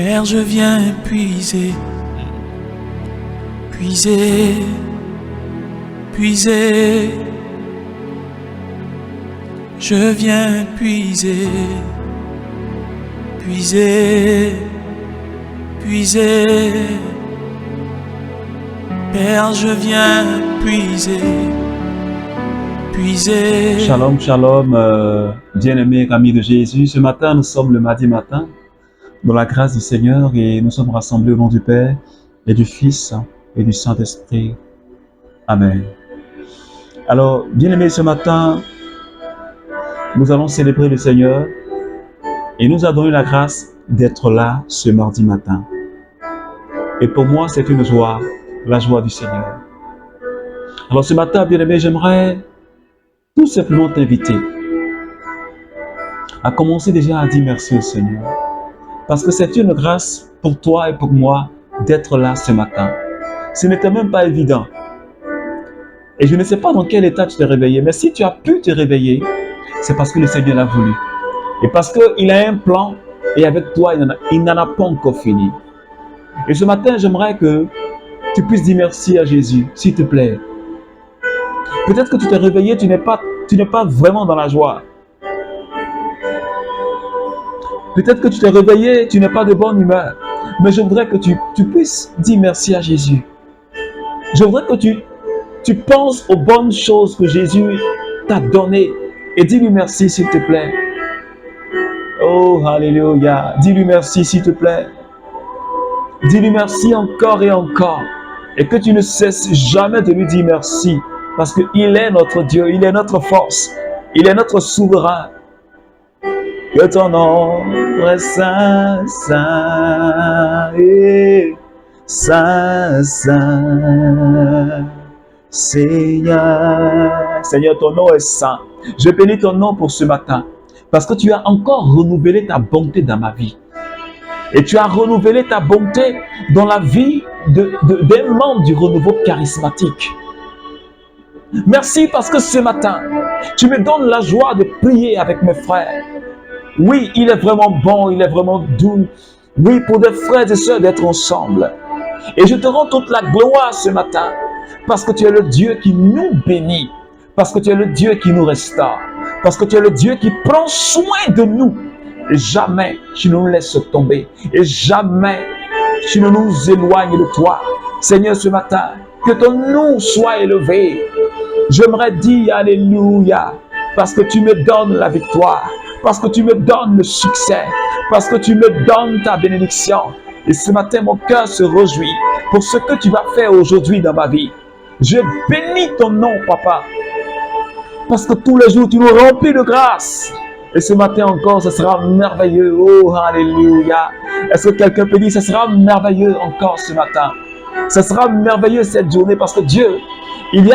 Père, je viens puiser, puiser, puiser. Je viens puiser, puiser, puiser. Père, je viens puiser, puiser. Shalom, shalom, bien-aimés amis de Jésus. Ce matin, nous sommes le mardi matin, dans la grâce du Seigneur, et nous sommes rassemblés au nom du Père, et du Fils, et du Saint-Esprit. Amen. Alors, bien-aimés, ce matin, nous allons célébrer le Seigneur, et nous a donné la grâce d'être là ce mardi matin. Et pour moi, c'est une joie, la joie du Seigneur. Alors ce matin, bien-aimés, j'aimerais tout simplement t'inviter à commencer déjà à dire merci au Seigneur. Parce que c'est une grâce pour toi et pour moi d'être là ce matin. Ce n'était même pas évident. Et je ne sais pas dans quel état tu t'es réveillé, mais si tu as pu te réveiller, c'est parce que le Seigneur l'a voulu. Et parce qu'il a un plan, et avec toi, il n'en a pas encore fini. Et ce matin, j'aimerais que tu puisses dire merci à Jésus, s'il te plaît. Peut-être que tu t'es réveillé, tu n'es pas vraiment dans la joie. Peut-être que tu t'es réveillé, tu n'es pas de bonne humeur. Mais je voudrais que tu puisses dire merci à Jésus. Je voudrais que tu penses aux bonnes choses que Jésus t'a données. Et dis-lui merci, s'il te plaît. Oh, alléluia. Dis-lui merci, s'il te plaît. Dis-lui merci encore et encore. Et que tu ne cesses jamais de lui dire merci. Parce qu'il est notre Dieu, il est notre force, il est notre souverain. Que ton nom est saint, saint, saint, saint, Seigneur. Seigneur, ton nom est saint. Je bénis ton nom pour ce matin, parce que tu as encore renouvelé ta bonté dans ma vie. Et tu as renouvelé ta bonté dans la vie des membres du renouveau charismatique. Merci parce que ce matin, tu me donnes la joie de prier avec mes frères. Oui, il est vraiment bon, il est vraiment doux. Oui, pour des frères et sœurs d'être ensemble. Et je te rends toute la gloire ce matin, parce que tu es le Dieu qui nous bénit, parce que tu es le Dieu qui nous restaure, parce que tu es le Dieu qui prend soin de nous. Et jamais tu ne nous laisses tomber, et jamais tu ne nous éloignes de toi. Seigneur, ce matin, que ton nom soit élevé. J'aimerais dire alléluia, parce que tu me donnes la victoire, parce que tu me donnes le succès, parce que tu me donnes ta bénédiction. Et ce matin, mon cœur se réjouit pour ce que tu vas faire aujourd'hui dans ma vie. Je bénis ton nom, Papa, parce que tous les jours, tu nous remplis de grâce. Et ce matin encore, ce sera merveilleux. Oh, alléluia. Est-ce que quelqu'un peut dire, ce sera merveilleux encore ce matin? Ce sera merveilleux cette journée, parce que Dieu, il y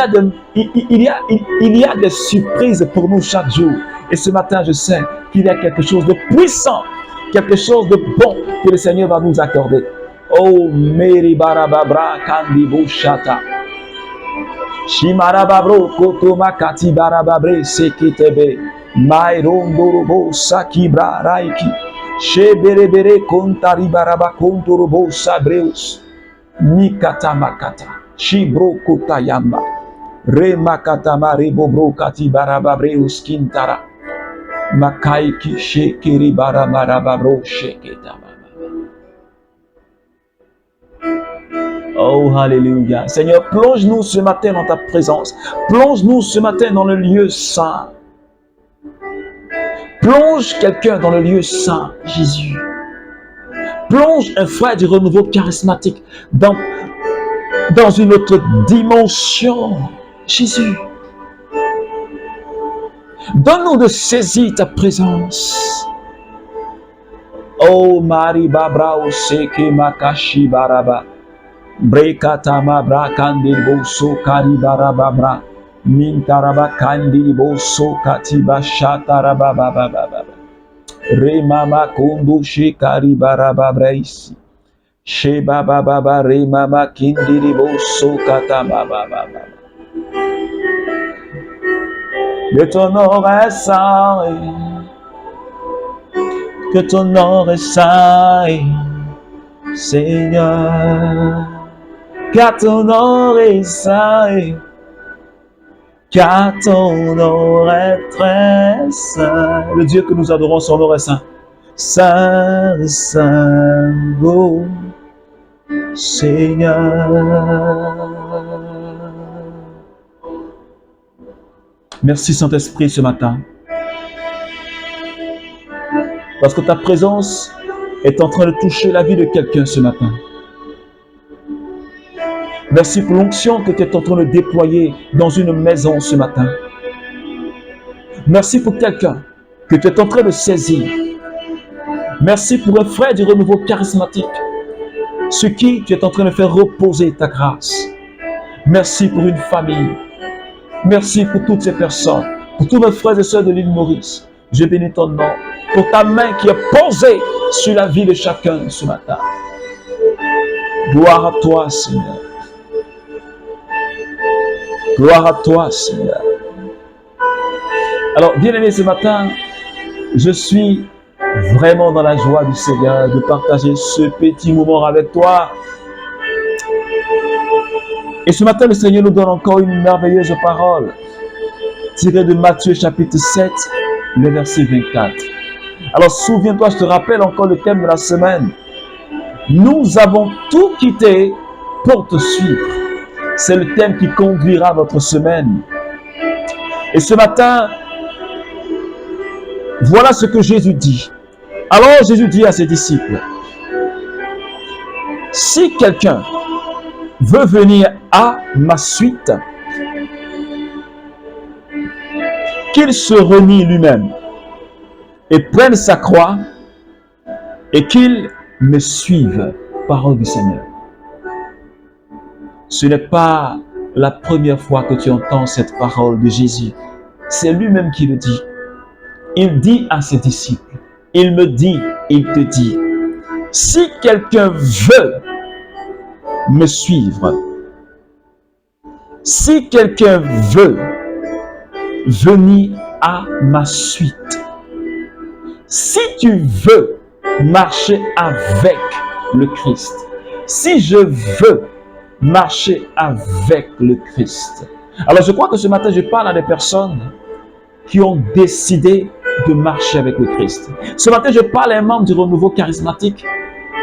a des surprises pour nous chaque jour. Et ce matin, je sais qu'il y a quelque chose de puissant, quelque chose de bon que le Seigneur va nous accorder. Oh, Meri Barababra Kandi Bushata. Shimarababro Koto Makati Barababre Sekitebe. Mairondorobo Sakibra Raiki. Sheberebere Kontari Baraba Kontorobo Sabreus. Mikata Makata. Shibro Kotayamba. Remakata Maribobro Kati Barababreus Kintara. Makaiki Shekiri Barabarababro Sheketa. Oh, alléluia. Seigneur, plonge-nous ce matin dans ta présence. Plonge-nous ce matin dans le lieu saint. Plonge quelqu'un dans le lieu saint, Jésus. Plonge un frère du renouveau charismatique dans une autre dimension, Jésus. Donne-nous de saisir ta présence. Oh, Marie Babra Oseke Makashi Baraba. Brekatama Brakandi Boso Kari Barababra. Mintaraba Kandi Boso Katiba Shatarababababa. Remama Kondo Shekari Barababra ici. Sheba Baba Remama Kindiri Boso Katama Baba. Que ton nom est saint, que ton nom est saint, Seigneur, car ton nom est saint, car ton nom est très saint. Le Dieu que nous adorons, son nom est saint. Saint, saint, oh, Seigneur. Merci Saint-Esprit ce matin. Parce que ta présence est en train de toucher la vie de quelqu'un ce matin. Merci pour l'onction que tu es en train de déployer dans une maison ce matin. Merci pour quelqu'un que tu es en train de saisir. Merci pour un frère du renouveau charismatique, sur qui tu es en train de faire reposer ta grâce. Merci pour une famille. Merci pour toutes ces personnes, pour tous mes frères et sœurs de l'île Maurice. Je bénis ton nom pour ta main qui est posée sur la vie de chacun ce matin. Gloire à toi, Seigneur. Gloire à toi, Seigneur. Alors, bien-aimé, ce matin, je suis vraiment dans la joie du Seigneur de partager ce petit moment avec toi. Et ce matin, le Seigneur nous donne encore une merveilleuse parole tirée de Matthieu chapitre 7, le verset 24. Alors, souviens-toi, je te rappelle encore le thème de la semaine. Nous avons tout quitté pour te suivre. C'est le thème qui conduira notre semaine. Et ce matin, voilà ce que Jésus dit. Alors Jésus dit à ses disciples, si quelqu'un veut venir à ma suite, qu'il se renie lui-même et prenne sa croix et qu'il me suive. Parole du Seigneur. Ce n'est pas la première fois que tu entends cette parole de Jésus. C'est lui-même qui le dit. Il dit à ses disciples, il me dit, il te dit, si quelqu'un veut me suivre, si quelqu'un veut venir à ma suite, si tu veux marcher avec le Christ, si je veux marcher avec le Christ. Alors je crois que ce matin je parle à des personnes qui ont décidé de marcher avec le Christ. Ce matin je parle à un membre du renouveau charismatique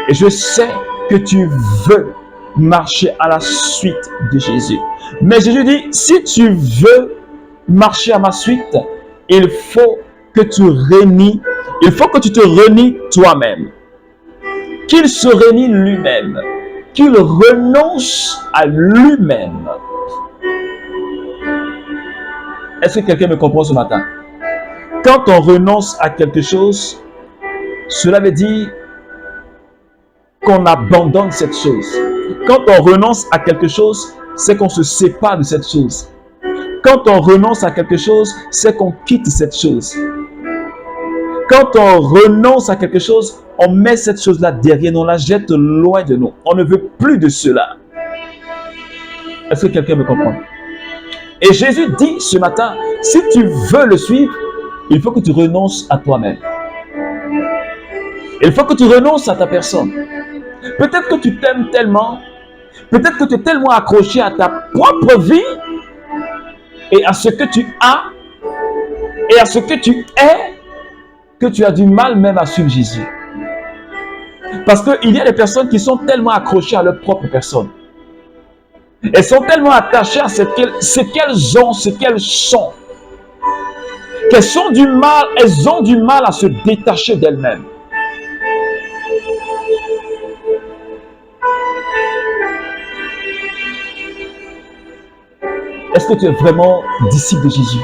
et je sais que tu veux marcher à la suite de Jésus. Mais Jésus dit, si tu veux marcher à ma suite, il faut que tu te renies toi-même. Qu'il se renie lui-même. Qu'il renonce à lui-même. Est-ce que quelqu'un me comprend ce matin? Quand on renonce à quelque chose, cela veut dire qu'on abandonne cette chose. Quand on renonce à quelque chose, c'est qu'on se sépare de cette chose. Quand on renonce à quelque chose, c'est qu'on quitte cette chose. Quand on renonce à quelque chose, on met cette chose-là derrière nous, on la jette loin de nous. On ne veut plus de cela. Est-ce que quelqu'un me comprend? Et Jésus dit ce matin, si tu veux le suivre, il faut que tu renonces à toi-même. Il faut que tu renonces à ta personne. Peut-être que tu t'aimes tellement, peut-être que tu es tellement accroché à ta propre vie et à ce que tu as et à ce que tu es, que tu as du mal même à suivre Jésus. Parce qu'il y a des personnes qui sont tellement accrochées à leur propre personne. Elles sont tellement attachées à ce qu'elles ont, ce qu'elles sont, qu'elles ont du mal à se détacher d'elles-mêmes. Est-ce que tu es vraiment disciple de Jésus?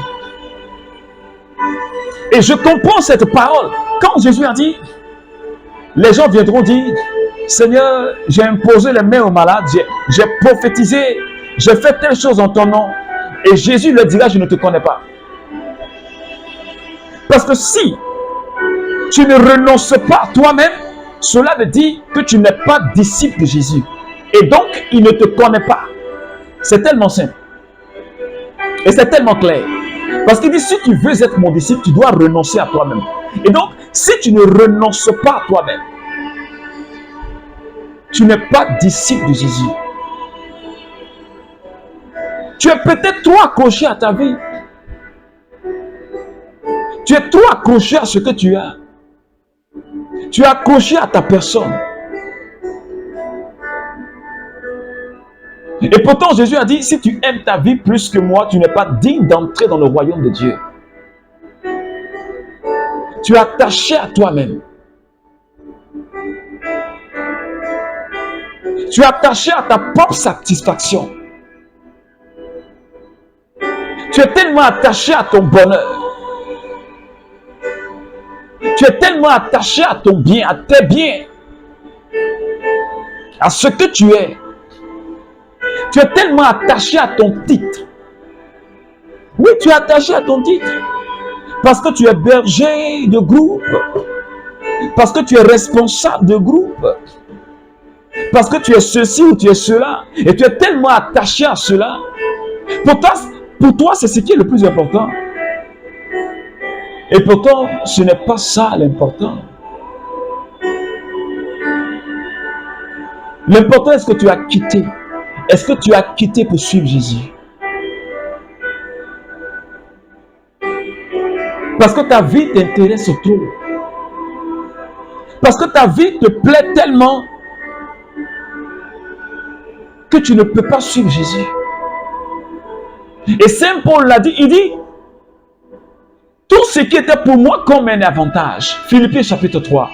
Et je comprends cette parole. Quand Jésus a dit, les gens viendront dire, Seigneur, j'ai imposé les mains aux malades, j'ai prophétisé, j'ai fait telle chose en ton nom. Et Jésus leur dira, je ne te connais pas. Parce que si tu ne renonces pas toi-même, cela veut dire que tu n'es pas disciple de Jésus. Et donc, il ne te connaît pas. C'est tellement simple. Et c'est tellement clair. Parce qu'il dit, si tu veux être mon disciple, tu dois renoncer à toi-même. Et donc, si tu ne renonces pas à toi-même, tu n'es pas disciple de Jésus. Tu es peut-être trop accroché à ta vie. Tu es trop accroché à ce que tu as. Tu es accroché à ta personne. Et pourtant, Jésus a dit, si tu aimes ta vie plus que moi, tu n'es pas digne d'entrer dans le royaume de Dieu. Tu es attaché à toi-même. Tu es attaché à ta propre satisfaction. Tu es tellement attaché à ton bonheur. Tu es tellement attaché à ton bien, à tes biens, à ce que tu es. Tu es tellement attaché à ton titre. Oui, tu es attaché à ton titre. Parce que tu es berger de groupe. Parce que tu es responsable de groupe. Parce que tu es ceci ou tu es cela. Et tu es tellement attaché à cela. Pour toi, c'est ce qui est le plus important. Et pourtant, ce n'est pas ça l'important. L'important est ce que tu as quitté. Est-ce que tu as quitté pour suivre Jésus? Parce que ta vie t'intéresse trop. Parce que ta vie te plaît tellement que tu ne peux pas suivre Jésus. Et Saint Paul l'a dit, il dit, tout ce qui était pour moi comme un avantage. Philippiens chapitre 3.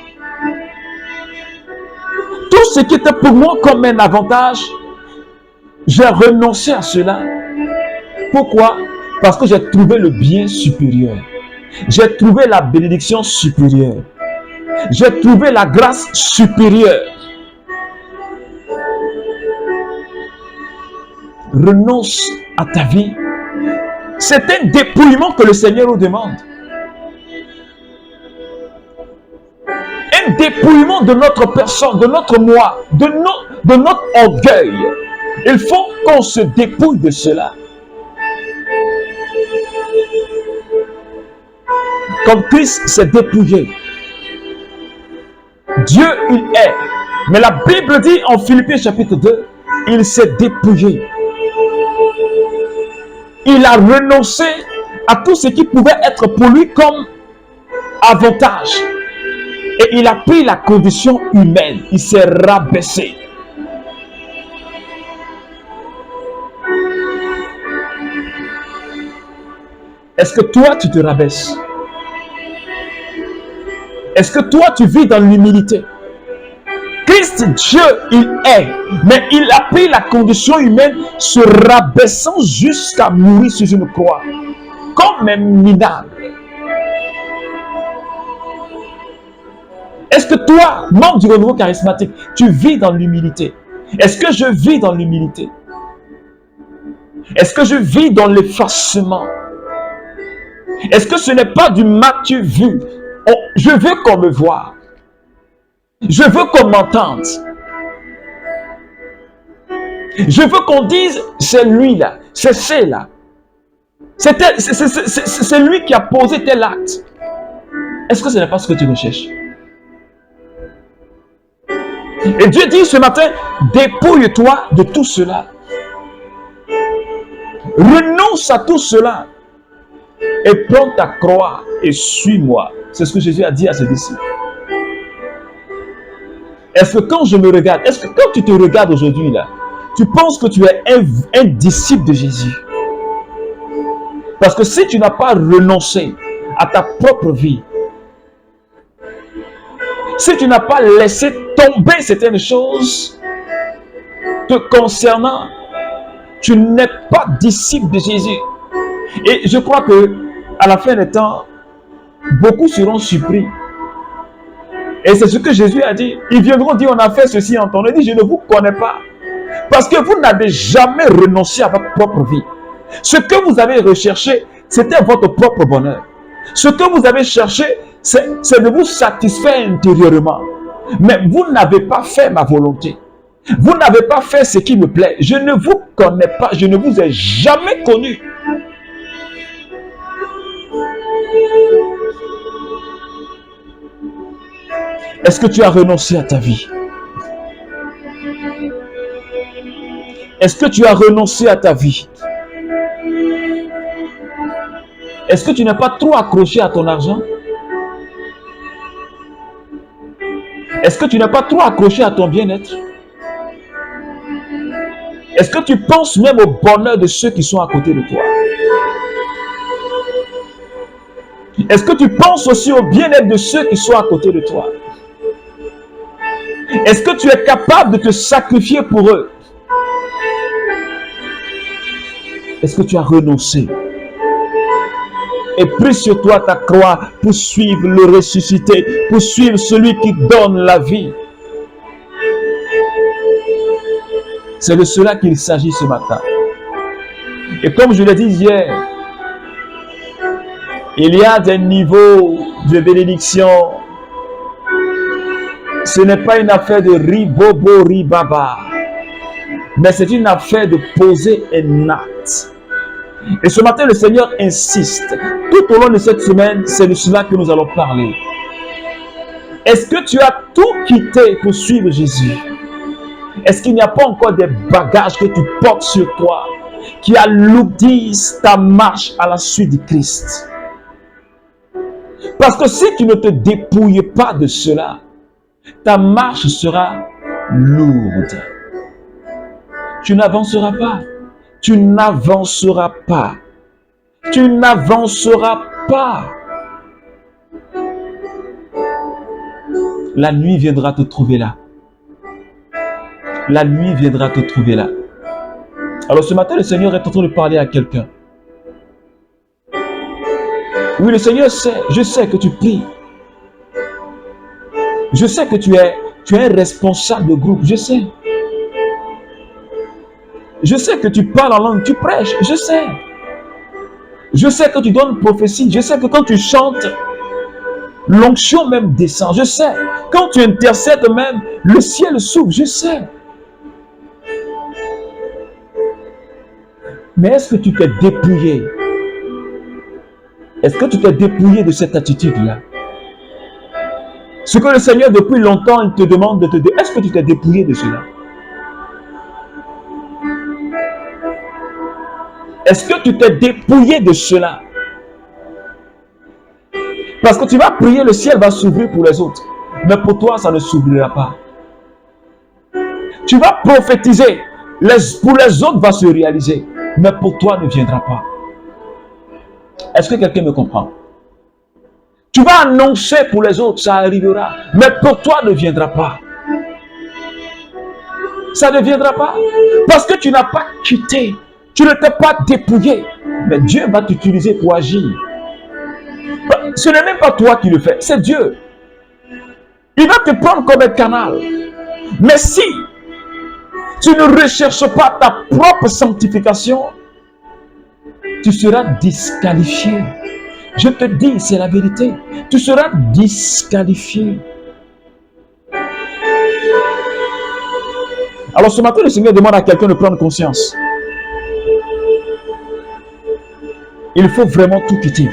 Tout ce qui était pour moi comme un avantage, j'ai renoncé à cela. Pourquoi? Parce que j'ai trouvé le bien supérieur. J'ai trouvé la bénédiction supérieure. J'ai trouvé la grâce supérieure. Renonce à ta vie. C'est un dépouillement que le Seigneur nous demande. Un dépouillement de notre personne, de notre moi, de notre orgueil. Il faut qu'on se dépouille de cela. Comme Christ s'est dépouillé. Dieu, il est. Mais la Bible dit en Philippiens chapitre 2, il s'est dépouillé. Il a renoncé à tout ce qui pouvait être pour lui comme avantage. Et il a pris la condition humaine. Il s'est rabaissé. Est-ce que toi, tu te rabaisses? Est-ce que toi, tu vis dans l'humilité? Christ, Dieu, il est. Mais il a pris la condition humaine, se rabaissant jusqu'à mourir sur une croix. Comme un minable. Est-ce que toi, membre du renouveau charismatique, tu vis dans l'humilité? Est-ce que je vis dans l'humilité? Est-ce que je vis dans l'effacement? Est-ce que ce n'est pas du m'as-tu vu? Je veux qu'on me voie. Je veux qu'on m'entende. Je veux qu'on dise, c'est lui là, c'est celle-là. C'est lui qui a posé tel acte. Est-ce que ce n'est pas ce que tu recherches? Et Dieu dit ce matin, dépouille-toi de tout cela. Renonce à tout cela. Et prends ta croix et suis-moi. C'est ce que Jésus a dit à ses disciples. Est-ce que quand je me regarde, est-ce que quand tu te regardes aujourd'hui là, tu penses que tu es un disciple de Jésus? Parce que si tu n'as pas renoncé à ta propre vie, si tu n'as pas laissé tomber certaines choses te concernant, tu n'es pas disciple de Jésus. Et je crois que à la fin des temps, beaucoup seront surpris. Et c'est ce que Jésus a dit. Ils viendront dire, on a fait ceci en ton nom. Il dit, je ne vous connais pas. Parce que vous n'avez jamais renoncé à votre propre vie. Ce que vous avez recherché, c'était votre propre bonheur. Ce que vous avez cherché, c'est de vous satisfaire intérieurement. Mais vous n'avez pas fait ma volonté. Vous n'avez pas fait ce qui me plaît. Je ne vous connais pas. Je ne vous ai jamais connu. Est-ce que tu as renoncé à ta vie? Est-ce que tu as renoncé à ta vie? Est-ce que tu n'es pas trop accroché à ton argent? Est-ce que tu n'es pas trop accroché à ton bien-être? Est-ce que tu penses même au bonheur de ceux qui sont à côté de toi? Est-ce que tu penses aussi au bien-être de ceux qui sont à côté de toi? Est-ce que tu es capable de te sacrifier pour eux? Est-ce que tu as renoncé et pris sur toi ta croix pour suivre le ressuscité, pour suivre celui qui donne la vie? C'est de cela qu'il s'agit ce matin. Et comme je l'ai dit hier, il y a des niveaux de bénédiction. Ce n'est pas une affaire de ribobo, ribaba, mais c'est une affaire de poser un acte. Et ce matin, le Seigneur insiste. Tout au long de cette semaine, c'est de cela que nous allons parler. Est-ce que tu as tout quitté pour suivre Jésus? Est-ce qu'il n'y a pas encore des bagages que tu portes sur toi qui alourdissent ta marche à la suite du Christ? Parce que si tu ne te dépouilles pas de cela, ta marche sera lourde. Tu n'avanceras pas. Tu n'avanceras pas. Tu n'avanceras pas. La nuit viendra te trouver là. La nuit viendra te trouver là. Alors ce matin, le Seigneur est en train de parler à quelqu'un. Oui, le Seigneur sait, je sais que tu pries. Je sais que tu es un responsable de groupe, je sais. Je sais que tu parles en langue, tu prêches, je sais. Je sais que tu donnes prophétie, je sais que quand tu chantes, l'onction même descend, je sais. Quand tu intercèdes même, le ciel s'ouvre, je sais. Mais est-ce que tu t'es dépouillé? Est-ce que tu t'es dépouillé de cette attitude-là? Ce que le Seigneur depuis longtemps, il te demande de te dire, est-ce que tu t'es dépouillé de cela? Est-ce que tu t'es dépouillé de cela? Parce que tu vas prier, le ciel va s'ouvrir pour les autres. Mais pour toi, ça ne s'ouvrira pas. Tu vas prophétiser, pour les autres va se réaliser. Mais pour toi, ne viendra pas. Est-ce que quelqu'un me comprend? Tu vas annoncer pour les autres, ça arrivera. Mais pour toi, ne viendra pas. Ça ne viendra pas. Parce que tu n'as pas quitté. Tu ne t'es pas dépouillé. Mais Dieu va t'utiliser pour agir. Ce n'est même pas toi qui le fais, c'est Dieu. Il va te prendre comme un canal. Mais si tu ne recherches pas ta propre sanctification, tu seras disqualifié. Je te dis, c'est la vérité. Tu seras disqualifié. Alors ce matin, le Seigneur demande à quelqu'un de prendre conscience. Il faut vraiment tout quitter.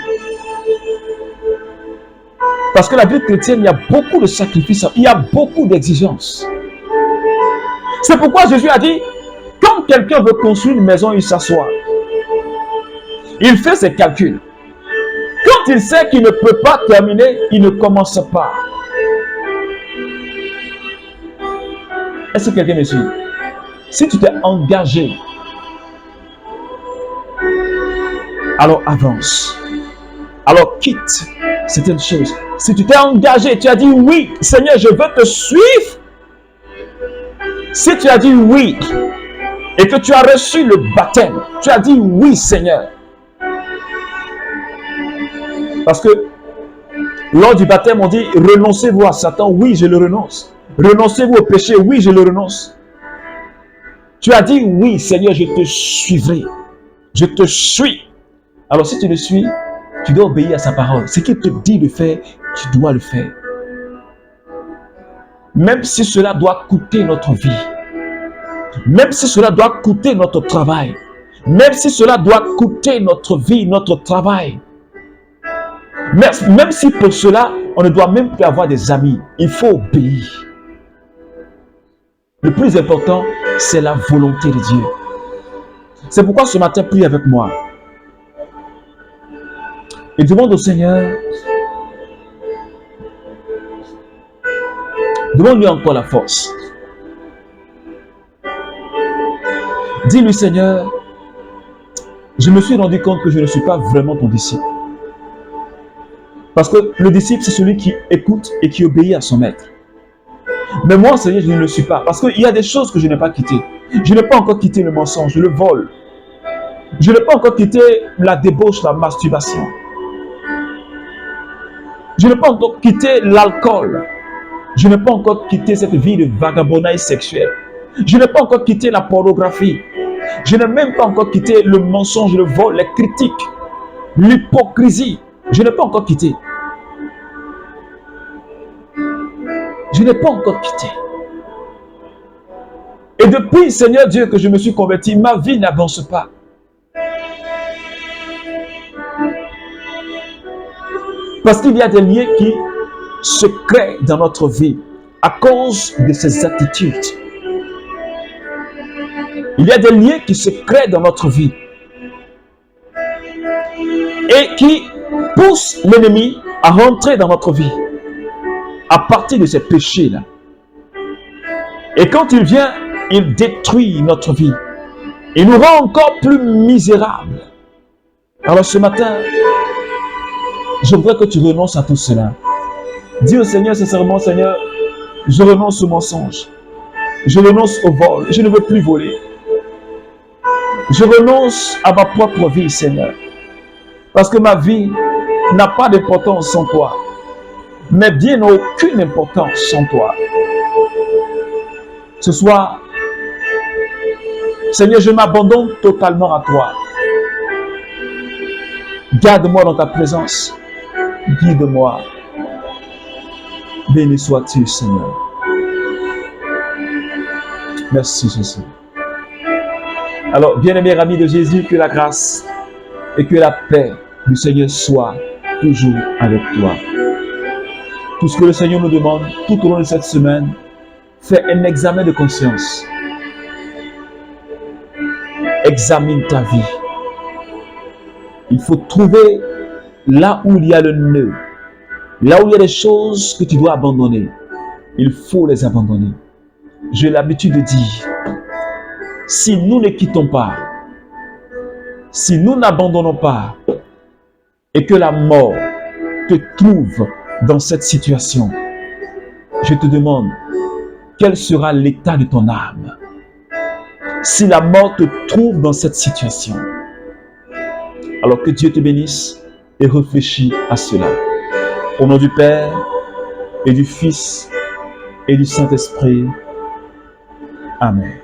Parce que la vie chrétienne, il y a beaucoup de sacrifices, il y a beaucoup d'exigences. C'est pourquoi Jésus a dit, quand quelqu'un veut construire une maison, il s'assoit. Il fait ses calculs. Quand il sait qu'il ne peut pas terminer, il ne commence pas. Est-ce que quelqu'un me suit? Si tu t'es engagé, alors avance. Alors quitte certaines choses. Si tu t'es engagé, tu as dit oui, Seigneur, je veux te suivre. Si tu as dit oui et que tu as reçu le baptême, tu as dit oui, Seigneur. Parce que lors du baptême, on dit renoncez-vous à Satan. Oui, je le renonce. Renoncez-vous au péché. Oui, je le renonce. Tu as dit oui, Seigneur, je te suivrai. Je te suis. Alors si tu le suis, tu dois obéir à sa parole. Ce qu'il te dit de faire, tu dois le faire. Même si cela doit coûter notre vie. Même si cela doit coûter notre travail. Même si cela doit coûter notre vie, notre travail. Même si pour cela, on ne doit même plus avoir des amis. Il faut obéir. Le plus important, c'est la volonté de Dieu. C'est pourquoi ce matin, prie avec moi. Et demande au Seigneur, demande-lui encore la force. Dis-lui, Seigneur, je me suis rendu compte que je ne suis pas vraiment ton disciple. Parce que le disciple, c'est celui qui écoute et qui obéit à son maître. Mais moi, Seigneur, je ne le suis pas. Parce qu'il y a des choses que je n'ai pas quittées. Je n'ai pas encore quitté le mensonge, le vol. Je n'ai pas encore quitté la débauche, la masturbation. Je n'ai pas encore quitté l'alcool. Je n'ai pas encore quitté cette vie de vagabondage sexuel. Je n'ai pas encore quitté la pornographie. Je n'ai même pas encore quitté le mensonge, le vol, les critiques, l'hypocrisie. Je n'ai pas encore quitté. Je n'ai pas encore quitté. Et depuis, Seigneur Dieu, que je me suis converti, ma vie n'avance pas. Parce qu'il y a des liens qui se créent dans notre vie à cause de ces attitudes. Il y a des liens qui se créent dans notre vie et qui poussent l'ennemi à rentrer dans notre vie à partir de ces péchés-là. Et quand il vient, il détruit notre vie. Il nous rend encore plus misérables. Alors ce matin, je voudrais que tu renonces à tout cela. Dis au Seigneur sincèrement, Seigneur, je renonce au mensonge. Je renonce au vol. Je ne veux plus voler. Je renonce à ma propre vie, Seigneur. Parce que ma vie n'a pas d'importance sans toi. Mais bien aucune importance sans toi. Ce soir, Seigneur, je m'abandonne totalement à toi. Garde-moi dans ta présence. Guide-moi. Béni sois-tu, Seigneur. Merci, Jésus. Alors, bien-aimés amis de Jésus, que la grâce et que la paix du Seigneur soient toujours avec toi. Tout ce que le Seigneur nous demande tout au long de cette semaine, fais un examen de conscience. Examine ta vie. Il faut trouver là où il y a le nœud, là où il y a des choses que tu dois abandonner. Il faut les abandonner. J'ai l'habitude de dire, si nous ne quittons pas, si nous n'abandonnons pas, et que la mort te trouve dans cette situation, je te demande, quel sera l'état de ton âme? Si la mort te trouve dans cette situation, alors que Dieu te bénisse et réfléchis à cela. Au nom du Père et du Fils et du Saint-Esprit. Amen.